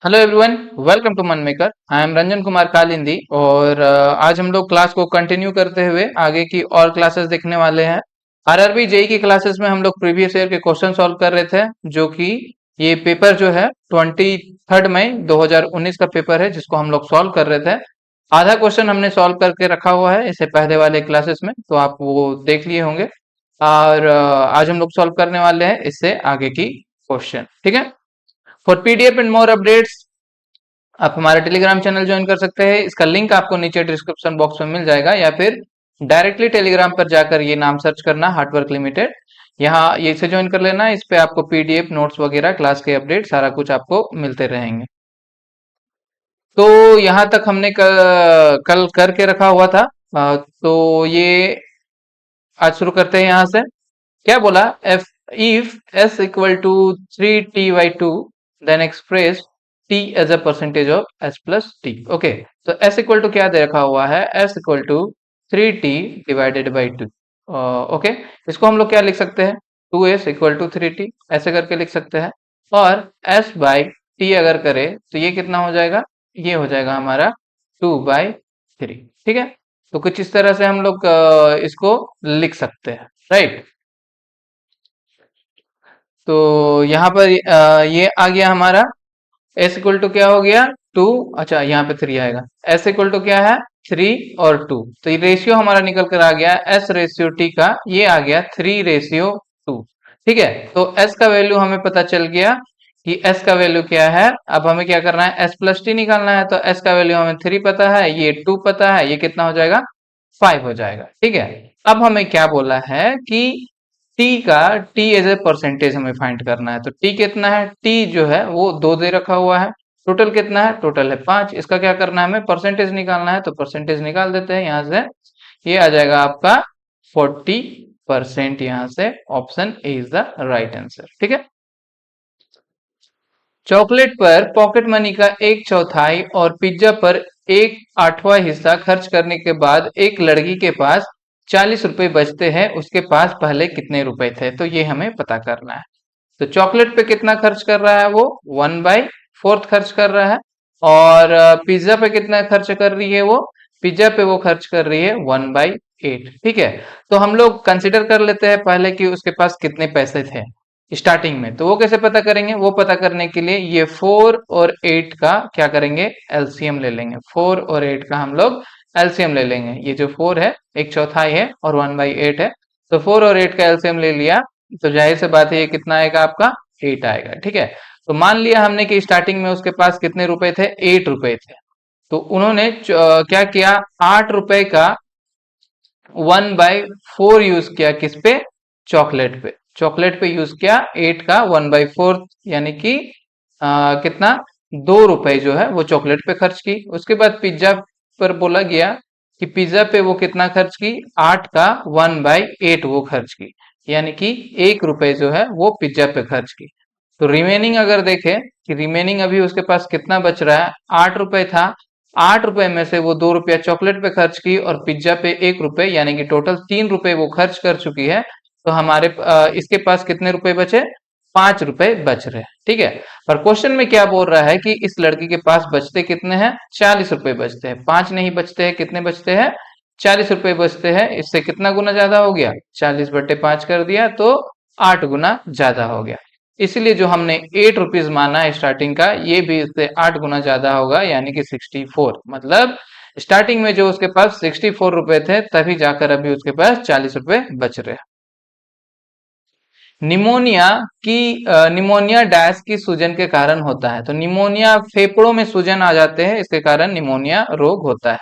Hello everyone, welcome to मन maker. I am Ranjan Kumar Kalindi और आज हम लोग क्लास को कंटिन्यू करते हुए आगे की और क्लासेस देखने वाले हैं। आरआरबी जेई की क्लासेस में हम लोग प्रीवियस ईयर के क्वेश्चन सॉल्व कर रहे थे, जो कि ये पेपर जो है 23 मई 2019 का पेपर है, जिसको हम लोग सॉल्व कर रहे थे। आधा क्वेश्चन हमने सॉल्व करके रखा हुआ है इससे पहले वाले क्लासेस में, तो आप वो देख लिए होंगे। और आज हम लोग सॉल्व करने वाले हैं इससे आगे की क्वेश्चन, ठीक है। For PDF and more updates आप हमारा टेलीग्राम चैनल ज्वाइन कर सकते हैं। इसका लिंक आपको नीचे डिस्क्रिप्शन बॉक्स में मिल जाएगा, या फिर डायरेक्टली टेलीग्राम पर जाकर ये नाम सर्च करना, हार्डवर्क लिमिटेड। यहाँ ये इसे ज्वाइन कर लेना। इस पे आपको पीडीएफ नोट्स वगैरह, क्लास के अपडेट, सारा कुछ आपको मिलते रहेंगे। तो यहाँ तक हमने कल करके रखा हुआ था। तो ये आज शुरू करते हैं यहाँ से। क्या बोला? F if S equal to 3t/2 then express T as a percentage of S plus T. Okay, तो एस इक्वल टू क्या दे रखा हुआ है? S equal to 3t/2। Okay, इसको हम लोग क्या लिख सकते हैं? 2s इक्वल टू 3t, ऐसे करके लिख सकते हैं। और s बाई टी अगर करे तो ये कितना हो जाएगा? ये हो जाएगा हमारा 2/3। ठीक है, तो कुछ इस तरह से हम लोग इसको लिख सकते हैं, राइट। तो यहाँ पर ये आ गया हमारा एस इक्वल टू क्या हो गया? 2। अच्छा, यहाँ पे 3 आएगा। एस इक्वल टू क्या है? 3 और 2। तो ये रेशियो हमारा निकल कर आ गया एस रेशियो टी का, ये आ गया 3:2। ठीक है, तो एस का वैल्यू हमें पता चल गया कि एस का वैल्यू क्या है। अब हमें क्या करना है? एस प्लस टी निकालना है। तो एस का वैल्यू हमें 3 पता है, ये 2 पता है, ये कितना हो जाएगा? 5 हो जाएगा। ठीक है, अब हमें क्या बोला है कि टी का, टी एज ए परसेंटेज हमें फाइंड करना है। तो टी कितना है? टी जो है वो 2 दे रखा हुआ है। टोटल कितना है? टोटल है 5। इसका क्या करना है? हमें परसेंटेज निकालना है, तो परसेंटेज निकाल देते हैं यहाँ से। ये आ जाएगा आपका 40%। यहाँ से option A is the right answer. ठीक है, चॉकलेट पर पॉकेट मनी का 1/4 और पिज्जा पर 1/8 हिस्सा खर्च करने के बाद एक लड़की के पास 40 रुपए बचते हैं। उसके पास पहले कितने रुपए थे? तो ये हमें पता करना है। तो चॉकलेट पे कितना खर्च कर रहा है वो? 1/4 खर्च कर रहा है। और पिज्जा पे कितना खर्च कर रही है वो? पिज्जा पे वो खर्च कर रही है 1/8। ठीक है, तो हम लोग कंसिडर कर लेते हैं पहले कि उसके पास कितने पैसे थे स्टार्टिंग में। तो वो कैसे पता करेंगे? वो पता करने के लिए ये 4 और 8 का क्या करेंगे? एलसीएम ले लेंगे। 4 और 8 का हम लोग एलसीएम ले लेंगे। ये जो 4 है 1/4 है और 1/8 है, तो 4 और 8 का एलसीएम ले लिया, तो जाहिर सी बात है ये कितना आएगा आपका? 8 आएगा। ठीक है, तो मान लिया हमने कि स्टार्टिंग में उसके पास कितने रुपए थे? 8 रुपए थे। तो उन्होंने क्या किया? 8 रुपए का 1/4 यूज किया। किस पे? चॉकलेट पे। चॉकलेट पे यूज किया 8 का 1/4, यानी कि कितना? 2 रुपए जो है वो चॉकलेट पे खर्च की। उसके बाद पिज्जा पर बोला गया कि पिज्जा पे वो कितना खर्च की? 8 का 1/8 वो खर्च की, यानी कि 1 रुपए जो है वो पिज्जा पे खर्च की। तो रिमेनिंग अगर देखें कि रिमेनिंग अभी उसके पास कितना बच रहा है? 8 रुपए था। 8 रुपए में से वो 2 रुपया चॉकलेट पे खर्च की और पिज्जा पे 1 रुपए, यानी कि टोटल 3 रुपए वो खर्च कर चुकी है। तो हमारे इसके पास कितने रुपए बचे? 5 रुपए बच रहे हैं। ठीक है, पर क्वेश्चन में क्या बोल रहा है कि इस लड़की के पास बचते कितने हैं? 40 रुपए बचते हैं। 5 नहीं बचते हैं, कितने बचते हैं? 40 रुपए बचते हैं। इससे कितना गुना ज्यादा हो गया? 40/5 कर दिया तो 8 गुना ज्यादा हो गया। इसलिए जो हमने 8 रुपीज माना है स्टार्टिंग का, ये भी इससे 8 गुना ज्यादा होगा, यानी कि 64। मतलब स्टार्टिंग में जो उसके पास 64 रुपए थे, तभी जाकर अभी उसके पास 40 रुपए बच रहे हैं। निमोनिया की निमोनिया डैश की सूजन के कारण होता है। तो निमोनिया, फेफड़ों में सूजन आ जाते हैं, इसके कारण निमोनिया रोग होता है।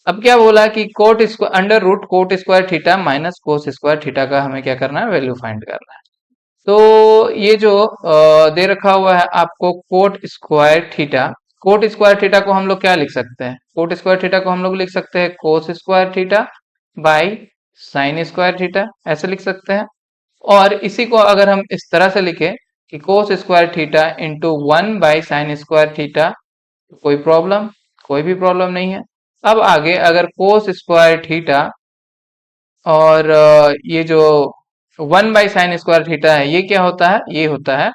अब क्या बोला कि cot square under root cot square theta minus cos square theta का हमें क्या करना है? वैल्यू फाइंड करना है। तो ये जो दे रखा हुआ है आपको coat square theta, coat square theta को हम लोग क्या लिख सकते हैं? कोट स्क्वायर थीटा को हम लोग लिख सकते हैं कोस square theta by sine square theta, ऐसे लिख सकते हैं। और इसी को अगर हम इस तरह से लिखें कि कोस स्क्वायर थीटा इंटू 1/साइन स्क्वायर थीटा, कोई प्रॉब्लम? कोई भी प्रॉब्लम नहीं है। अब आगे अगर कोस स्क्वायर थीटा और ये जो 1/साइन स्क्वायर थीटा है, ये क्या होता है? ये होता है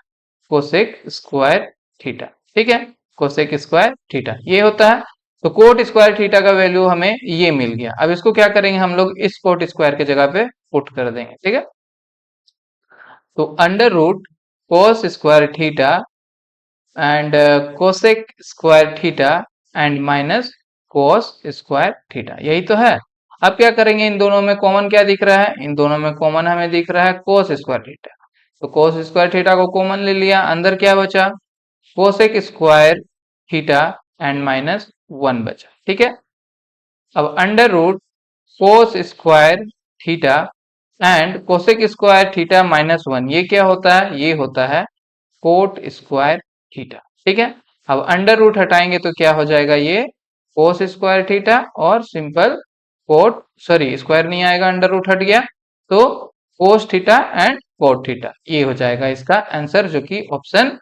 कोसेक स्क्वायर थीटा। ठीक है, कोसेक स्क्वायर थीटा ये होता है। तो कोट स्क्वायर थीटा का वैल्यू हमें ये मिल गया। अब इसको क्या करेंगे हम लोग, इस कोट स्क्वायर की जगह पे पुट कर देंगे। ठीक है, तो under root cos square theta and cosec square theta and minus cos square theta, यही तो है। अब क्या करेंगे, इन दोनों में कॉमन क्या दिख रहा है, इन दोनों में कॉमन हमें दिख रहा है कोस स्क्वायर थीटा। तो कोस स्क्वायर थीटा को कॉमन ले लिया, अंदर क्या बचा, cosec square theta and minus 1 बचा। ठीक है, अब under root cos square theta and cosec square theta minus 1, ये क्या होता है, ये होता है कोट स्क्वायर थीटा। ठीक है, अब अंडर रूट हटाएंगे तो क्या हो जाएगा, ये कोस स्क्वायर थीटा और सिंपल कोट, सॉरी स्क्वायर नहीं आएगा, अंडर रूट हट गया, तो cos theta and cot theta, ये हो जाएगा इसका आंसर, जो कि ऑप्शन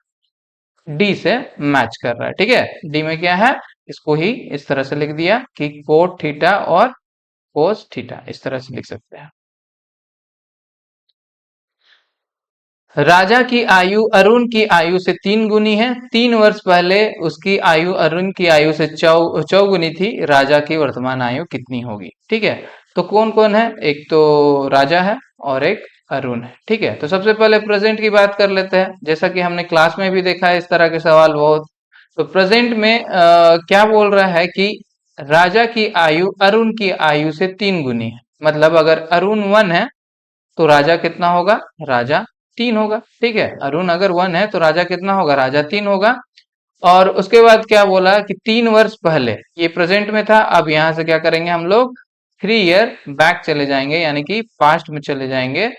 डी से मैच कर रहा है। ठीक है, डी में क्या है, इसको ही इस तरह से लिख दिया कि कोट थीटा और कोस थीटा, इस तरह से लिख सकते हैं। राजा की आयु अरुण की आयु से 3 गुनी है। 3 वर्ष पहले उसकी आयु अरुण की आयु से चौगुनी थी। राजा की वर्तमान आयु कितनी होगी। ठीक है, तो कौन कौन है, एक तो राजा है और एक अरुण है। ठीक है, तो सबसे पहले प्रेजेंट की बात कर लेते हैं। जैसा कि हमने क्लास में भी देखा है इस तरह के सवाल बहुत। तो प्रेजेंट में क्या बोल रहा है कि राजा की आयु अरुण की आयु से 3 गुनी है। मतलब अगर अरुण 1 है तो राजा कितना होगा, राजा 3 होगा। ठीक है, अरुण अगर 1 है तो राजा कितना होगा, राजा 3 होगा। और उसके बाद क्या बोला कि 3 वर्ष पहले, ये प्रेजेंट में था। अब यहां से क्या करेंगे हम लोग, 3 ईयर बैक चले जाएंगे, यानी कि पास्ट में चले जाएंगे।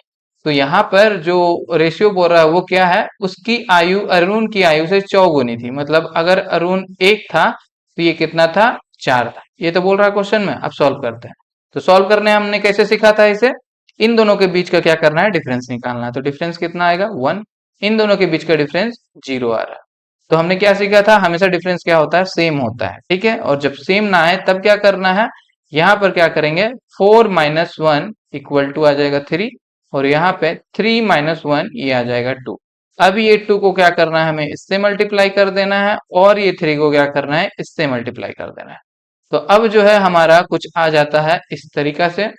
तो यहाँ पर जो रेशियो बोल रहा है वो क्या है, उसकी आयु अरुण की आयु से 4 गुनी थी। मतलब अगर अरुण 1 था तो ये कितना था, 4 था। ये तो बोल रहा है क्वेश्चन में। अब सॉल्व करते हैं। तो सॉल्व करने हमने कैसे सीखा था इसे, इन दोनों के बीच का क्या करना है, डिफरेंस निकालना है। तो डिफरेंस कितना आएगा, 1। इन दोनों के बीच का डिफरेंस 0 आ रहा है। तो हमने क्या सीखा था, हमेशा डिफरेंस क्या होता है, सेम होता है। ठीक है, और जब सेम ना आए तब क्या करना है, यहाँ पर क्या करेंगे, 4 - 1 इक्वल टू आ जाएगा 3, और यहाँ पे 3 - 1 ये आ जाएगा 2। अब ये 2 को क्या करना है, हमें इससे मल्टीप्लाई कर देना है, और ये 3 को क्या करना है, इससे मल्टीप्लाई कर देना है। तो अब जो है हमारा कुछ आ जाता है इस तरीका से।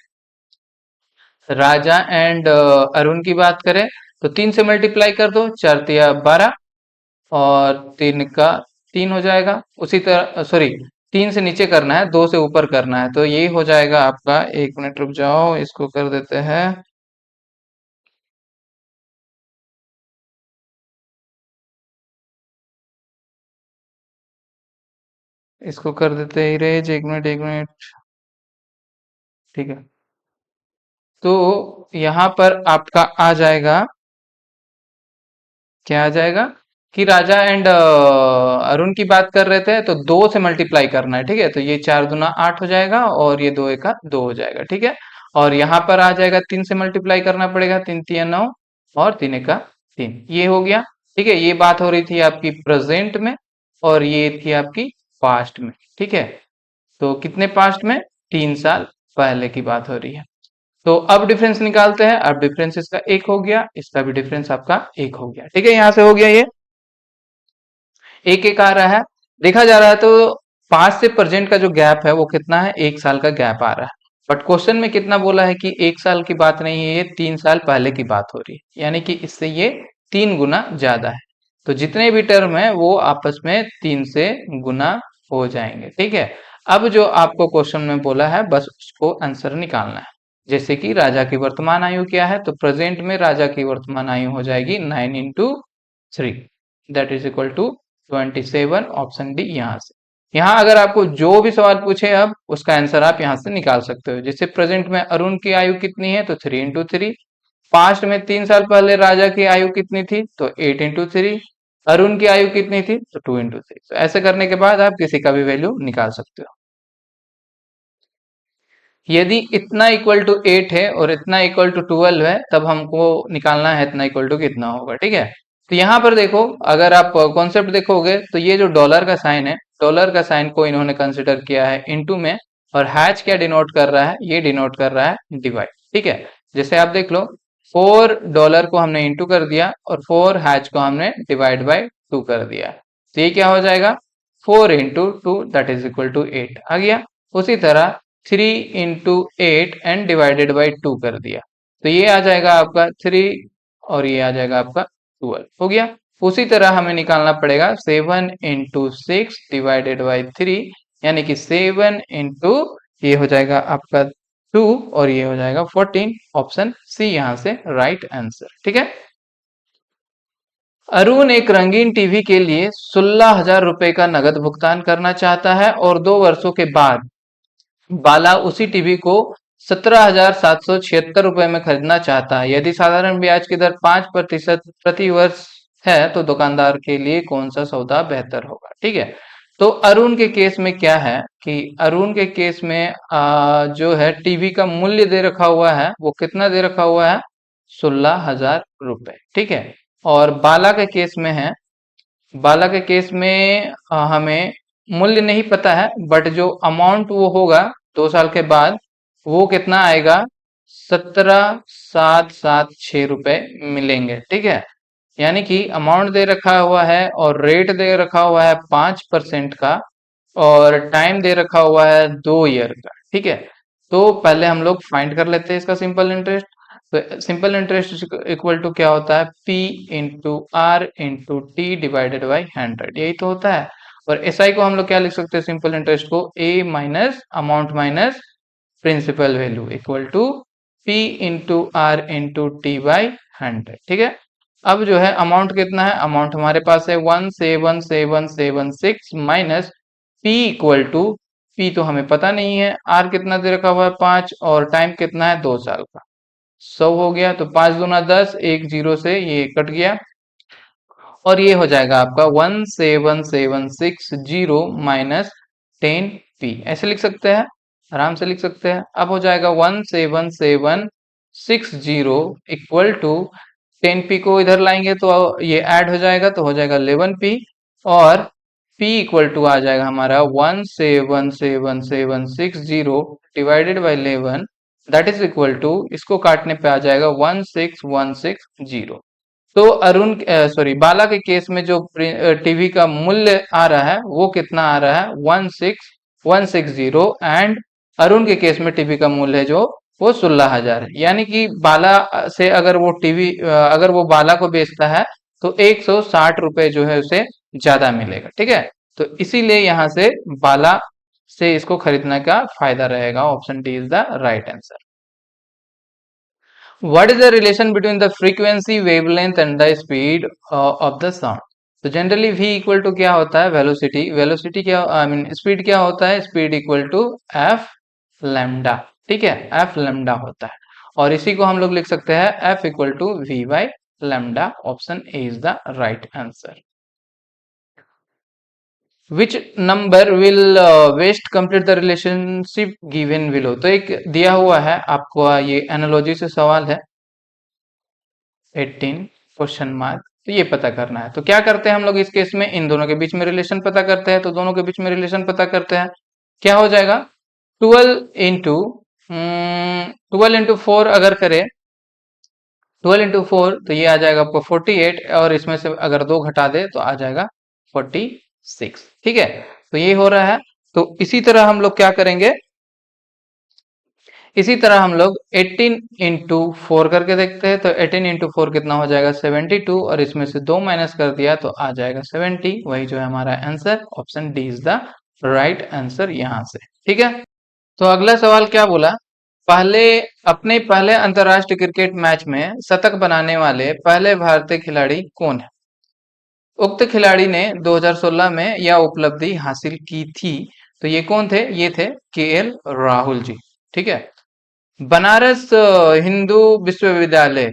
राजा एंड अरुण की बात करें तो 3 से मल्टीप्लाई कर दो, 4 × 3 = 12, और 3 का 3 हो जाएगा। उसी तरह सॉरी, 3 से नीचे करना है, 2 से ऊपर करना है। तो ये हो जाएगा आपका, 1 मिनट रुक जाओ, इसको कर देते हैं, इसको कर देते हैं इरेज। 1 minute 1 minute. ठीक है, तो यहाँ पर आपका आ जाएगा, क्या आ जाएगा कि राजा एंड अरुण की बात कर रहे थे तो 2 से मल्टीप्लाई करना है। ठीक है, तो ये 4 × 2 = 8 हो जाएगा, और ये 2 × 1 = 2 हो जाएगा। ठीक है, और यहाँ पर आ जाएगा 3 से मल्टीप्लाई करना पड़ेगा, 3 × 3 = 9, और 3 × 1 = 3, ये हो गया। ठीक है, ये बात हो रही थी आपकी प्रेजेंट में, और ये थी आपकी पास्ट में। ठीक है, तो कितने पास्ट में, 3 साल पहले की बात हो रही है। तो अब डिफरेंस निकालते हैं। अब डिफरेंस इसका 1 हो गया, इसका भी डिफरेंस आपका 1 हो गया। ठीक है, यहां से हो गया, ये 1 1 आ रहा है। देखा जा रहा है तो पास्ट से प्रेजेंट का जो गैप है वो कितना है, 1 साल का गैप आ रहा है। बट क्वेश्चन में कितना बोला है कि 1 साल की बात नहीं है, ये 3 साल पहले की बात हो रही है, यानी कि इससे ये 3 गुना ज्यादा है। तो जितने भी टर्म है वो आपस में 3 से गुना हो जाएंगे। ठीक है, अब जो आपको क्वेश्चन में बोला है बस उसको आंसर निकालना है। जैसे कि राजा की वर्तमान आयु क्या है, तो प्रेजेंट में राजा की वर्तमान आयु हो जाएगी 9 × 3, that is equal to 27, option D. यहाँ से, यहाँ अगर आपको जो भी सवाल पूछे अब उसका आंसर आप यहाँ से निकाल सकते हो। जैसे प्रेजेंट में अरुण की आयु कितनी है, तो 3 × 3। पास्ट में 3 साल पहले राजा की आयु कितनी थी, तो 8 × 3। अरुण की आयु कितनी थी, तो 2 × 3। तो ऐसे करने के बाद आप किसी का भी वैल्यू निकाल सकते हो। यदि इतना इक्वल टू 8 है और इतना इक्वल टू 12 है, तब हमको निकालना है इतना इक्वल टू कितना होगा। ठीक है, तो यहाँ पर देखो, अगर आप कॉन्सेप्ट देखोगे तो ये जो डॉलर का साइन है, डॉलर का साइन को इन्होंने कंसिडर किया है इनटू में, और हैच क्या डिनोट कर रहा है, ये डिनोट कर रहा है डिवाइड। ठीक है, जैसे आप देख लो, $4 को हमने इंटू कर दिया और 4 हैच को हमने डिवाइड बाय 2 कर दिया। तो ये क्या हो जाएगा, 4 into 2 that is equal to 8 आ गया। उसी तरह 3 into 8 एंड डिवाइडेड बाई 2 कर दिया, तो ये आ जाएगा आपका 3 और ये आ जाएगा आपका 12 हो गया। उसी तरह हमें निकालना पड़ेगा 7 into 6 डिवाइडेड बाई 3, यानी कि 7 इंटू ये हो जाएगा आपका 2 और ये हो जाएगा 14। ऑप्शन सी यहाँ से राइट आंसर। ठीक है। अरुण एक रंगीन टीवी के लिए 16,000 रुपए का नगद भुगतान करना चाहता है और 2 वर्षों के बाद बाला उसी टीवी को 17,776 रुपए में खरीदना चाहता है। यदि साधारण ब्याज की दर 5% प्रति वर्ष है तो दुकानदार के लिए कौन सा सौदा बेहतर होगा। ठीक है। तो अरुण के केस में क्या है कि अरुण के केस में जो है टीवी का मूल्य दे रखा हुआ है, वो कितना दे रखा हुआ है, 16,000 रुपए। ठीक है। और बाला के केस में है, बाला के केस में हमें मूल्य नहीं पता है, बट जो अमाउंट वो होगा 2 साल के बाद वो कितना आएगा, 17,776 रुपए मिलेंगे। ठीक है। यानी कि अमाउंट दे रखा हुआ है और रेट दे रखा हुआ है 5% का और टाइम दे रखा हुआ है 2 ईयर का। ठीक है। तो पहले हम लोग फाइंड कर लेते हैं इसका सिंपल इंटरेस्ट। तो सिंपल इंटरेस्ट इक्वल टू क्या होता है, P into R into T divided by 100, यही तो होता है। और एस आई को हम लोग क्या लिख सकते हैं, सिंपल इंटरेस्ट को A minus amount minus principal value equal to P into R into T by 100। ठीक है। अब जो है अमाउंट कितना है, अमाउंट हमारे पास है 17776 minus P equal to, P तो हमें पता नहीं है, R कितना दे रखा हुआ है 5 और टाइम कितना है 2 साल का, 100 हो गया। तो 5 दूना 10, एक जीरो से ये कट गया और ये हो जाएगा आपका 17760 माइनस 10P, ऐसे लिख सकते हैं, आराम से लिख सकते हैं। अब हो जाएगा 17760 इक्वल टू 10P को इधर लाएंगे तो ये ऐड हो जाएगा, तो हो जाएगा 11P और P इक्वल टू आ जाएगा हमारा 17760 divided by 11 that is equal to, इसको काटने पे आ जाएगा 16160। तो अरुण सॉरी बाला के केस में जो टीवी का मूल्य आ रहा है वो कितना आ रहा है, 16160 एंड अरुण के केस में टीवी का मूल्य है जो वो 16,000 है। यानी कि बाला से अगर वो टीवी अगर वो बाला को बेचता है तो 160 रुपए जो है उसे ज्यादा मिलेगा। ठीक है। तो इसीलिए यहाँ से बाला से इसको खरीदने का फायदा रहेगा। Option D is the right answer. What is the relation between the frequency, wavelength and the speed of the sound? तो जनरली v इक्वल टू क्या होता है, वेलोसिटी, वेलोसिटी क्या आई मीन स्पीड क्या होता है, speed equal to F lambda. ठीक है, एफ लैम्डा होता है और इसी को हम लोग लिख सकते हैं F equal to V by lambda. Option A is the right answer. Which number will best complete the relationship given below. तो एक दिया हुआ है आपको, ये एनालॉजी से सवाल है 18 क्वेश्चन मार्क, तो ये पता करना है। तो क्या करते हैं हम लोग इस केस में, इन दोनों के बीच में रिलेशन पता करते हैं। तो दोनों के बीच में रिलेशन पता करते हैं, क्या हो जाएगा 12 इंटू 4 अगर करें 12 इंटू 4 तो ये आ जाएगा आपको 48 और इसमें से अगर 2 घटा दे तो आ जाएगा 46। ठीक है। तो ये हो रहा है। तो इसी तरह हम लोग क्या करेंगे, इसी तरह हम लोग 18 इंटू 4 करके देखते हैं। तो 18 इंटू 4 कितना हो जाएगा 72 और इसमें से 2 माइनस कर दिया तो आ जाएगा 70, वही जो है हमारा answer. Option D is the right answer यहाँ से। ठीक है। तो अगला सवाल क्या बोला, अपने पहले अंतरराष्ट्रीय क्रिकेट मैच में शतक बनाने वाले पहले भारतीय खिलाड़ी कौन है। उक्त खिलाड़ी ने 2016 में यह उपलब्धि हासिल की थी। तो ये कौन थे, ये थे KL राहुल जी। ठीक है। बनारस हिंदू विश्वविद्यालय,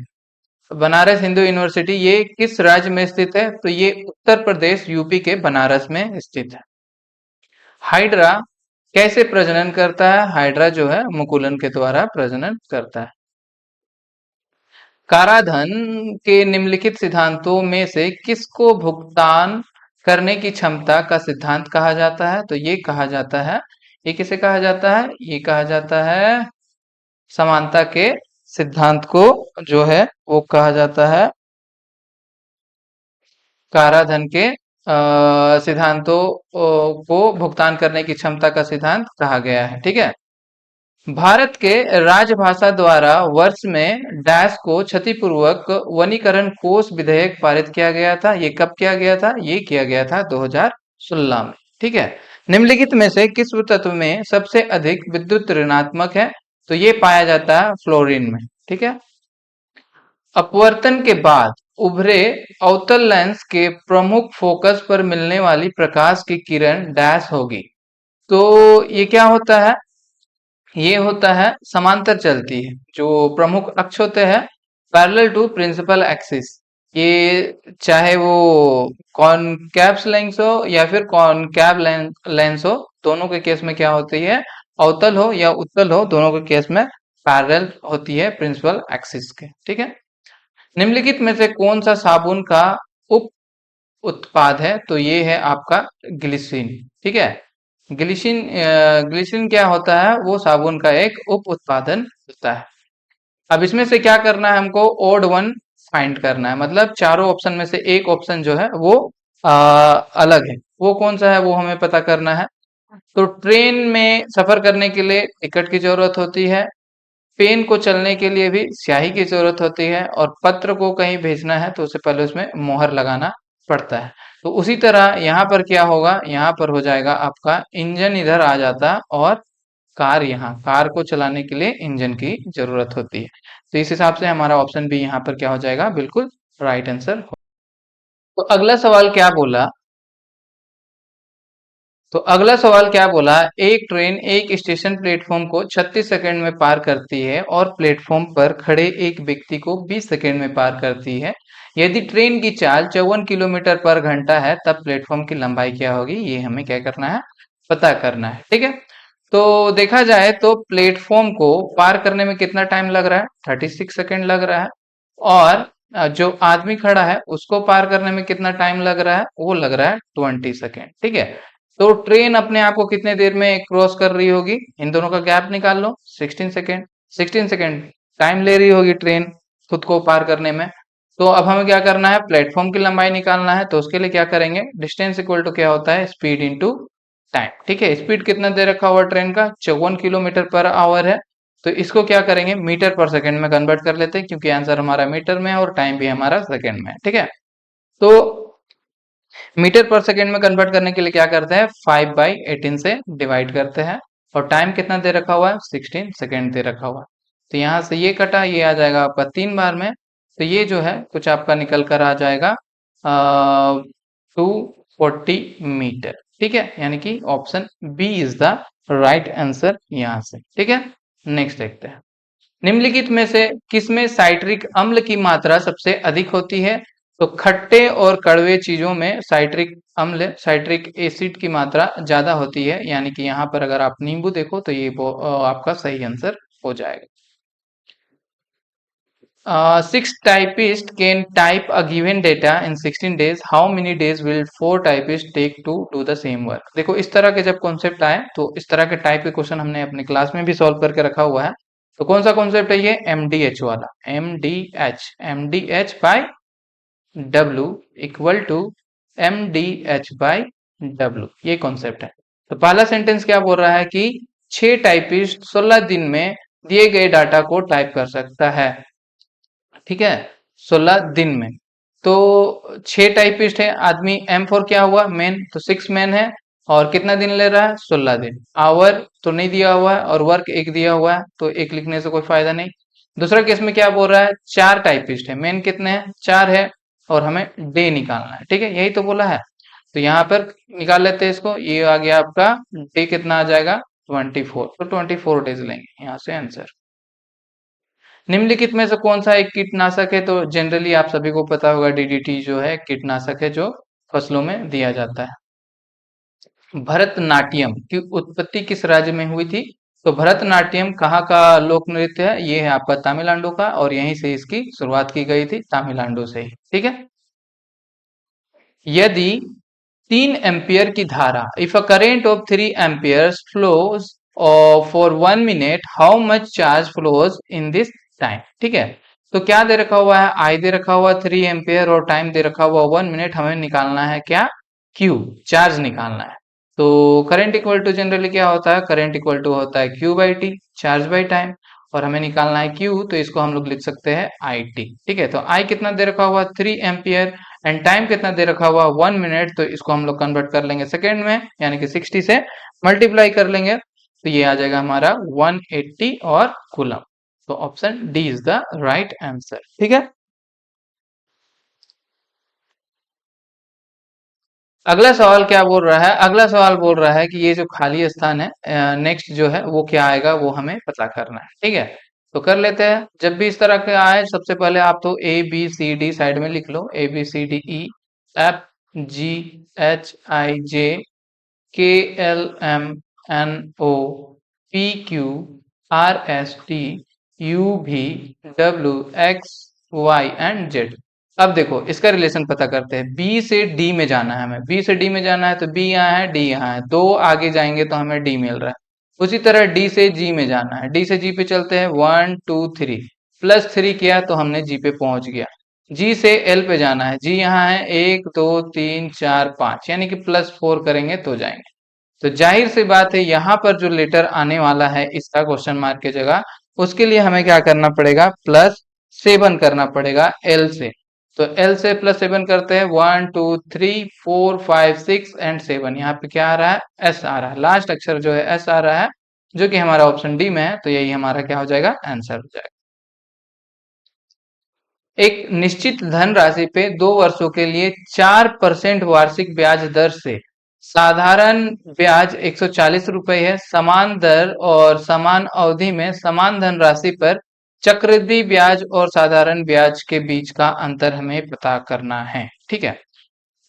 बनारस हिंदू यूनिवर्सिटी, ये किस राज्य में स्थित है, तो ये उत्तर प्रदेश यूपी के बनारस में स्थित है। हाइड्रा कैसे प्रजनन करता है, हाइड्रा जो है मुकुलन के द्वारा प्रजनन करता है। काराधन के निम्नलिखित सिद्धांतों में से किसको भुगतान करने की क्षमता का सिद्धांत कहा जाता है, तो ये कहा जाता है, ये किसे कहा जाता है, ये कहा जाता है समानता के सिद्धांत को जो है वो कहा जाता है काराधन के सिद्धांतों को भुगतान करने की क्षमता का सिद्धांत कहा गया है। ठीक है। भारत के राजभाषा द्वारा वर्ष में डैश को क्षतिपूर्वक वनीकरण कोष विधेयक पारित किया गया था। ये कब किया गया था? ये किया गया था 2016 में। ठीक है। निम्नलिखित में से किस तत्व में सबसे अधिक विद्युत ऋणात्मक है? तो ये पाया जाता है फ्लोरीन में। ठीक है। अपवर्तन के बाद उभरे अवतल लेंस के प्रमुख फोकस पर मिलने वाली प्रकाश की किरण डैश होगी। तो ये क्या होता है? ये होता है समांतर चलती है। जो प्रमुख अक्ष होते हैं पैरेलल टू प्रिंसिपल एक्सिस, ये चाहे वो कॉनकैव लेंस हो या फिर कॉनकैव लेंस हो, दोनों के केस में क्या होती है? अवतल हो या उत्तल हो, दोनों के केस में पैरेलल होती है प्रिंसिपल एक्सिस के। ठीक है। निम्नलिखित में से कौन सा साबुन का उप उत्पाद है? तो ये है आपका ग्लिसरीन। ठीक है। ग्लिसरीन क्या होता है? वो साबुन का एक उप उत्पादन होता है। अब इसमें से क्या करना है हमको? ओड वन फाइंड करना है, मतलब चारों ऑप्शन में से एक ऑप्शन जो है वो अलग है। वो कौन सा है वो हमें पता करना है। तो ट्रेन में सफर करने के लिए टिकट की जरूरत होती है, पेन को चलने के लिए भी स्याही की जरूरत होती है, और पत्र को कहीं भेजना है तो उससे पहले उसमें मोहर लगाना पड़ता है। तो उसी तरह यहाँ पर क्या होगा? यहाँ पर हो जाएगा आपका इंजन इधर आ जाता, और कार, यहाँ कार को चलाने के लिए इंजन की जरूरत होती है। तो इस हिसाब से हमारा ऑप्शन भी यहाँ पर क्या हो जाएगा? बिल्कुल राइट आंसर। तो अगला सवाल क्या बोला? तो अगला सवाल क्या बोला? एक ट्रेन एक स्टेशन प्लेटफॉर्म को 36 सेकंड में पार करती है और प्लेटफॉर्म पर खड़े एक व्यक्ति को 20 सेकंड में पार करती है। यदि ट्रेन की चाल 54 किलोमीटर पर घंटा है, तब प्लेटफॉर्म की लंबाई क्या होगी? ये हमें क्या करना है? पता करना है। ठीक है। तो देखा जाए तो प्लेटफॉर्म को पार करने में कितना टाइम लग रहा है? 36 सेकंड लग रहा है। और जो आदमी खड़ा है उसको पार करने में कितना टाइम लग रहा है? वो लग रहा है 20 सेकेंड। ठीक है। तो ट्रेन अपने आप को कितने देर में क्रॉस कर रही होगी? इन दोनों का गैप निकाल लो, 16 सेकेंड। 16 सेकेंड टाइम ले रही होगी ट्रेन खुद को पार करने में। तो अब हमें क्या करना है? प्लेटफॉर्म की लंबाई निकालना है। तो उसके लिए क्या करेंगे? डिस्टेंस इक्वल टू क्या होता है? Speed into time. ठीक है। स्पीड कितना दे रखा हुआ ट्रेन का? 54 किलोमीटर पर आवर है। तो इसको क्या करेंगे? मीटर पर सेकंड में कन्वर्ट कर लेते हैं, क्योंकि आंसर हमारा मीटर में है और टाइम भी हमारा सेकंड में है। ठीक है। तो मीटर पर सेकंड में कन्वर्ट करने के लिए क्या करते हैं? 5/18 से डिवाइड करते हैं। और टाइम कितना दे रखा हुआ है? 16 सेकेंड दे रखा हुआ है। तो यहाँ से ये कटा, ये आ जाएगा आपका 3 बार में। तो ये जो है कुछ आपका निकल कर आ जाएगा 240 मीटर। ठीक है। यानी कि option B is the right answer यहाँ से। ठीक है। नेक्स्ट देखते हैं। निम्नलिखित में से किसमें साइट्रिक अम्ल की मात्रा सबसे अधिक होती है? तो खट्टे और कड़वे चीजों में साइट्रिक अम्ल, साइट्रिक एसिड की मात्रा ज्यादा होती है। यानी कि यहाँ पर अगर आप नींबू देखो तो ये आपका सही आंसर हो जाएगा। 6 typists can type a given data in 16 days. How many days will 4 typists take to do the same work? देखो इस तरह के जब कॉन्सेप्ट आए तो इस तरह के टाइप के क्वेश्चन हमने अपनी क्लास में भी सॉल्व करके रखा हुआ है। तो कौन सा कॉन्सेप्ट है ये? MDH वाला। MDH by W equal to MDH/W, ये कॉन्सेप्ट है। तो पहला सेंटेंस क्या बोल रहा है कि 6 टाइपिस्ट 16 दिन में दिए गए डाटा को टाइप कर सकता है। ठीक है। 16 दिन में। तो 6 टाइपिस्ट है, आदमी एम फॉर क्या हुआ? मेन, तो 6 मैन है। और कितना दिन ले रहा है? 16 दिन। आवर तो नहीं दिया हुआ है और वर्क एक दिया हुआ है, तो एक लिखने से कोई फायदा नहीं। दूसरा केस में क्या बोल रहा है? 4 टाइपिस्ट है, मेन कितने हैं? 4 है, और हमें डे निकालना है। ठीक है, यही तो बोला है। तो यहाँ पर निकाल लेते हैं इसको। ये आ गया आपका डे, कितना आ जाएगा? 24। तो 24 डेज लेंगे यहाँ से आंसर। निम्नलिखित में से कौन सा एक कीटनाशक है? तो जनरली आप सभी को पता होगा, डीडीटी जो है कीटनाशक है जो फसलों में दिया जाता है। भरतनाट्यम की उत्पत्ति किस राज्य में हुई थी? तो भरतनाट्यम कहाँ का लोक नृत्य है? ये है आपका तमिलनाडु का, और यहीं से इसकी शुरुआत की गई थी, तमिलनाडु से ही। ठीक है। यदि 3 एम्पियर की धारा, if a current of 3 ampere flows for 1 minute, how much charge flows in this time? ठीक है। तो क्या दे रखा हुआ है? आई दे रखा हुआ 3 एम्पियर और टाइम दे रखा हुआ 1 मिनट। हमें निकालना है क्या? क्यू, चार्ज निकालना है। तो करंट इक्वल टू जनरली क्या होता है, करंट इक्वल टू होता है Q by T, charge by time, और हमें निकालना है क्यू, तो इसको हम लोग लिख सकते हैं आई टी। ठीक है, तो आई कितना दे रखा हुआ 3 एम्पियर, एंड टाइम कितना दे रखा हुआ 1 मिनट, तो इसको हम लोग कन्वर्ट कर लेंगे सेकेंड में, यानी कि 60 से मल्टीप्लाई कर लेंगे, तो ये आ जाएगा हमारा 180 और कूलम। तो option D is the right answer. ठीक है, अगला सवाल क्या बोल रहा है, अगला सवाल बोल रहा है कि ये जो खाली स्थान है, नेक्स्ट जो है वो क्या आएगा वो हमें पता करना है। ठीक है, तो कर लेते हैं। जब भी इस तरह के आए, सबसे पहले आप तो A B C D side में लिख लो, A B C D E F G H I J K L M N O P Q R S T U V W X Y and Z. अब देखो इसका relation पता करते हैं। B से डी में जाना है हमें, बी से डी में जाना है, तो बी यहाँ है, डी यहाँ है, दो आगे जाएंगे तो हमें डी मिल रहा है। उसी तरह डी से जी में जाना है, डी से जी पे चलते हैं, 1 2 3, +3 किया तो हमने जी पे पहुंच गया। जी से एल पे जाना है, जी यहाँ है, 1 2 3 4 5, यानी कि +4 करेंगे तो जाएंगे। तो जाहिर सी बात है यहाँ पर जो लेटर आने वाला है इसका क्वेश्चन मार्क की जगह, उसके लिए हमें क्या करना पड़ेगा, +7 करना पड़ेगा एल से। तो एल से +7 करते हैं, 1 2 3 4 5 6 एंड 7, यहाँ पे क्या आ रहा है, एस आ रहा है, लास्ट अक्षर जो है एस आ रहा है, जो कि हमारा ऑप्शन डी में है, तो यही हमारा क्या हो जाएगा, आंसर हो जाएगा। एक निश्चित धनराशि पे 2 वर्षों के लिए 4% वार्षिक ब्याज दर से, साधारण ब्याज 140 रुपए है, समान दर और समान अवधि में समान धनराशि पर चक्रवृद्धि ब्याज और साधारण ब्याज के बीच का अंतर हमें पता करना है। ठीक है,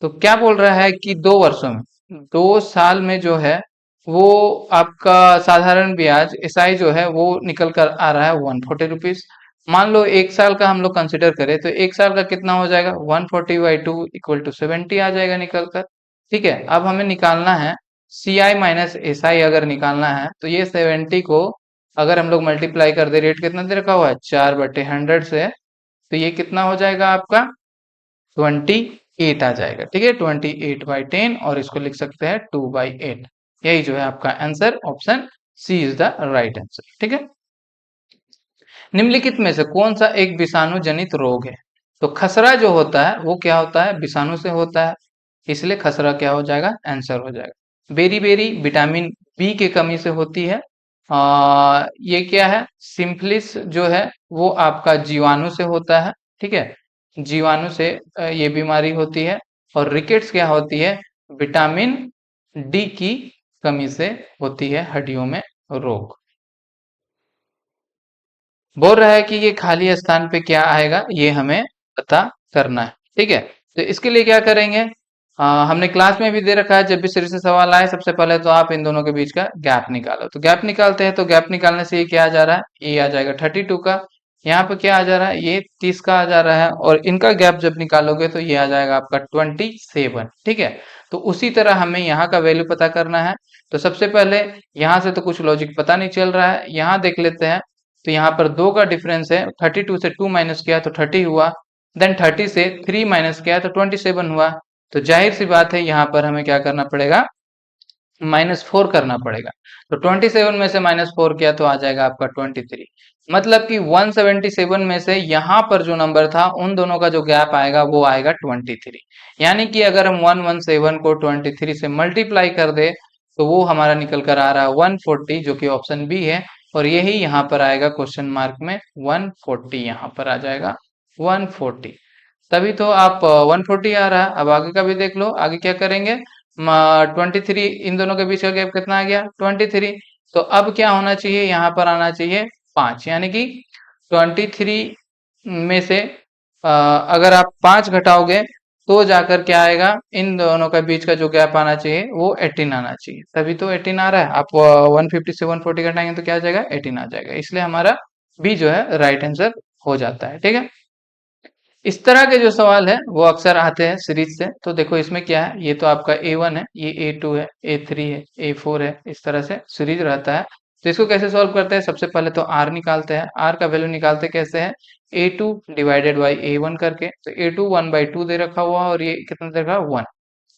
तो क्या बोल रहा है कि 2 वर्षों में, 2 साल में जो है वो आपका साधारण ब्याज एसआई जो है वो निकल कर आ रहा है 140 रुपीज। मान लो 1 साल का हम लोग कंसिडर करें, तो 1 साल का कितना हो जाएगा, 140/2 = 70 आ जाएगा निकल कर। ठीक है, अब हमें निकालना है सी आई माइनस एस आई, अगर निकालना है तो ये 70 को अगर हम लोग मल्टीप्लाई कर दे, रेट कितना दे रखा हुआ है 4/100 से, तो ये कितना हो जाएगा आपका 28 आ जाएगा। ठीक है, 28/10, और इसको लिख सकते हैं 2/8। यही जो है आपका answer, option C is the right answer. ठीक है, निम्नलिखित में से कौन सा एक विषाणु जनित रोग है, तो खसरा जो होता है वो क्या होता है, विषाणु से होता है, इसलिए खसरा क्या हो जाएगा, आंसर हो जाएगा। बेरी बेरी विटामिन बी की कमी से होती है। ये क्या है, सिम्फलिस जो है वो आपका जीवाणु से होता है। ठीक है, जीवाणु से ये बीमारी होती है। और रिकेट्स क्या होती है, विटामिन डी की कमी से होती है हड्डियों में रोग। बोल रहा है कि ये खाली स्थान पे क्या आएगा, ये हमें पता करना है। ठीक है, तो इसके लिए क्या करेंगे, हमने क्लास में भी दे रखा है, जब भी सीरीज से सवाल आए सबसे पहले तो आप इन दोनों के बीच का गैप निकालो। तो गैप निकालते हैं, तो गैप निकालने से ये क्या आ जा रहा है, ये आ जाएगा 32 का। यहाँ पे क्या आ जा रहा है, ये 30 का आ जा रहा है, और इनका गैप जब निकालोगे तो ये आ जाएगा आपका 27। ठीक है, तो उसी तरह हमें यहाँ का वैल्यू पता करना है। तो सबसे पहले यहाँ से तो कुछ लॉजिक पता नहीं चल रहा है, यहाँ देख लेते हैं। तो यहाँ पर 2 का डिफरेंस है, 32 से 2 माइनस किया तो 30 हुआ, देन 30 से 3 माइनस किया तो 27 हुआ। तो जाहिर सी बात है यहाँ पर हमें क्या करना पड़ेगा, -4 करना पड़ेगा। तो 27 में से -4 किया तो आ जाएगा आपका 23। मतलब कि 177 में से यहाँ पर जो नंबर था उन दोनों का जो गैप आएगा वो आएगा 23। यानी कि अगर हम 117 को 23 से मल्टीप्लाई कर दे, तो वो हमारा निकल कर आ रहा है 140, जो कि ऑप्शन बी है। और यही यहाँ पर आएगा क्वेश्चन मार्क में 140, यहाँ पर आ जाएगा 140। तभी तो आप 140 आ रहा है। अब आगे का भी देख लो, आगे क्या करेंगे, 23, इन दोनों के बीच का गैप कितना आ गया 23। तो अब क्या होना चाहिए, यहाँ पर आना चाहिए 5, यानी कि 23 में से अगर आप 5 घटाओगे तो जाकर क्या आएगा, इन दोनों के बीच का जो गैप आना चाहिए वो 18 आना चाहिए। तभी तो 18 आ रहा है। आप 150 से 140 घटाएंगे तो क्या आ जाएगा, 18 आ जाएगा। इसलिए हमारा बी जो है राइट आंसर हो जाता है। ठीक है, इस तरह के जो सवाल है वो अक्सर आते हैं सीरीज से। तो देखो इसमें क्या है, ये तो आपका A1 है, ये A2 है, A3 है, A4 है, इस तरह से सीरीज रहता है। तो इसको कैसे सॉल्व करते हैं, सबसे पहले तो R निकालते हैं। R का वैल्यू निकालते कैसे हैं, A2 डिवाइडेड बाई A1 करके। तो A2 1/2 दे रखा हुआ और ये कितना दे रखा है 1।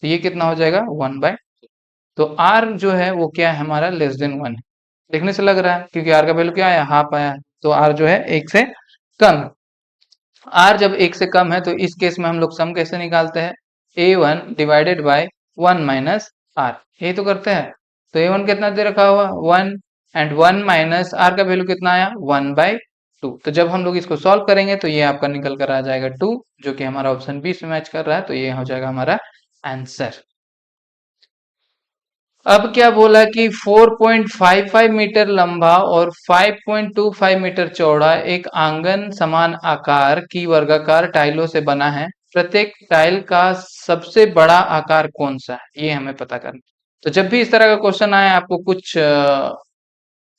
तो ये कितना हो जाएगा 1/, तो आर जो है वो क्या है हमारा लेस देन 1 है। देखने से लग रहा है क्योंकि आर का वैल्यू क्या आया, हाफ आया, तो आर जो है 1 से कम है। आर जब 1 से कम है तो इस केस में हम लोग सम कैसे निकालते हैं, a1 divided by 1 minus are, यही तो करते हैं। तो a1 कितना दे रखा हुआ 1, एंड 1 माइनस आर का वैल्यू कितना आया 1/2। तो जब हम लोग इसको सॉल्व करेंगे तो ये आपका निकल कर आ जाएगा 2, जो कि हमारा ऑप्शन बी से मैच कर रहा है, तो ये हो जाएगा हमारा आंसर। अब क्या बोला कि 4.55 मीटर लंबा और 5.25 मीटर चौड़ा एक आंगन समान आकार की वर्गाकार टाइलों से बना है। प्रत्येक टाइल का सबसे बड़ा आकार कौन सा है, ये हमें पता करना। तो जब भी इस तरह का क्वेश्चन आए, आपको कुछ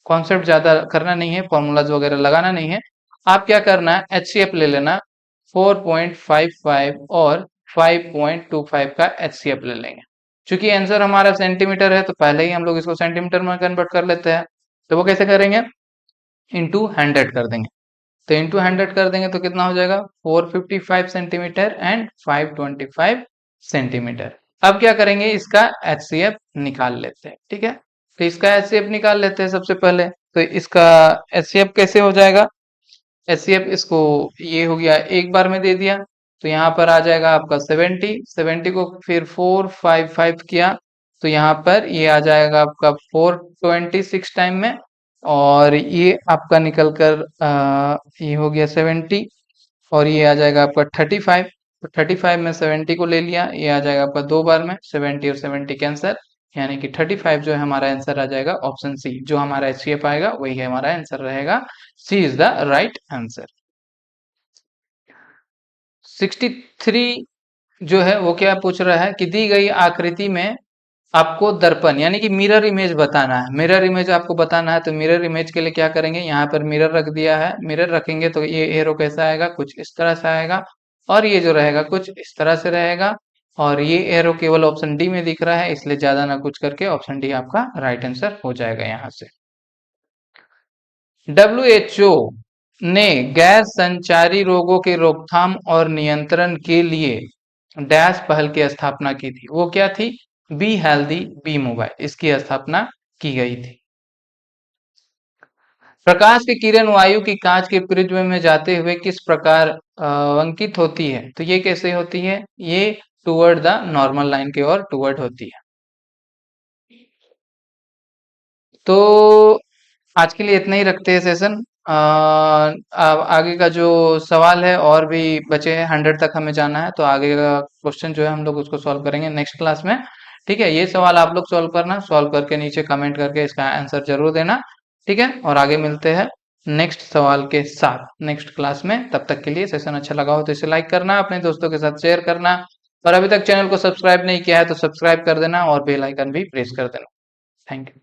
कॉन्सेप्ट ज्यादा करना नहीं है, फॉर्मूलाज वगैरह लगाना नहीं है। आप क्या करना है, एचसीएफ ले लेना, 4.55 और 5.25 का एचसीएफ ले लेंगे। चूंकि आंसर हमारा सेंटीमीटर है तो पहले ही हम लोग इसको सेंटीमीटर में कन्वर्ट कर लेते हैं। तो वो कैसे करेंगे, इंटू 100 कर देंगे। तो इंटू 100 कर देंगे तो कितना हो जाएगा 455 सेंटीमीटर एंड 525 सेंटीमीटर। अब क्या करेंगे, इसका एचसीएफ निकाल लेते हैं। ठीक है, तो इसका एचसीएफ निकाल लेते हैं सबसे पहले। तो इसका एचसीएफ कैसे हो जाएगा, एचसीएफ इसको, ये हो गया एक बार में दे दिया, तो यहाँ पर आ जाएगा आपका 70, 70 को फिर 455 किया, तो यहाँ पर ये आ जाएगा आपका 426 टाइम में, और ये आपका निकल कर ये हो गया 70, और ये आ जाएगा आपका 35। तो 35 में 70 को ले लिया, ये आ जाएगा आपका दो बार में, 70 और 70 कैंसर, यानी कि 35 जो है हमारा आंसर आ जाएगा ऑप्शन सी। जो हमारा एचसीएफ आएगा वही है हमारा आंसर रहेगा, सी इज द राइट आंसर। 63 जो है वो क्या पूछ रहा है कि दी गई आकृति में आपको दर्पण यानी कि मिरर इमेज बताना है। मिरर इमेज आपको बताना है, तो मिरर इमेज के लिए क्या करेंगे, यहाँ पर मिरर रख दिया है। मिरर रखेंगे तो ये एरो कैसा आएगा, कुछ इस तरह से आएगा, और ये जो रहेगा कुछ इस तरह से रहेगा, और ये एरो केवल ऑप्शन डी में दिख रहा है, इसलिए ज्यादा ना कुछ करके ऑप्शन डी आपका राइट आंसर हो जाएगा यहाँ से। WHO ने गैर संचारी रोगों के रोकथाम और नियंत्रण के लिए डैश पहल की स्थापना की थी, वो क्या थी, बी हेल्दी बी मोबाइल, इसकी स्थापना की गई थी। प्रकाश की किरण वायु की कांच के प्रिज्म में जाते हुए किस प्रकार अंकित होती है, तो ये कैसे होती है, ये टुवर्ड द नॉर्मल लाइन के ओर टुवर्ड होती है। तो आज के लिए इतना ही रखते हैं सेशन। अब आगे का जो सवाल है और भी बचे हैं, 100 तक हमें जाना है, तो आगे का क्वेश्चन जो है हम लोग उसको सॉल्व करेंगे नेक्स्ट क्लास में। ठीक है, ये सवाल आप लोग सॉल्व करना, सॉल्व करके नीचे कमेंट करके इसका आंसर जरूर देना। ठीक है, और आगे मिलते हैं नेक्स्ट सवाल के साथ नेक्स्ट क्लास में। तब तक के लिए सेशन अच्छा लगा हो तो इसे लाइक करना, अपने दोस्तों के साथ शेयर करना, और अभी तक चैनल को सब्सक्राइब नहीं किया है तो सब्सक्राइब कर देना और बेल आइकन भी प्रेस कर देना। Thank you.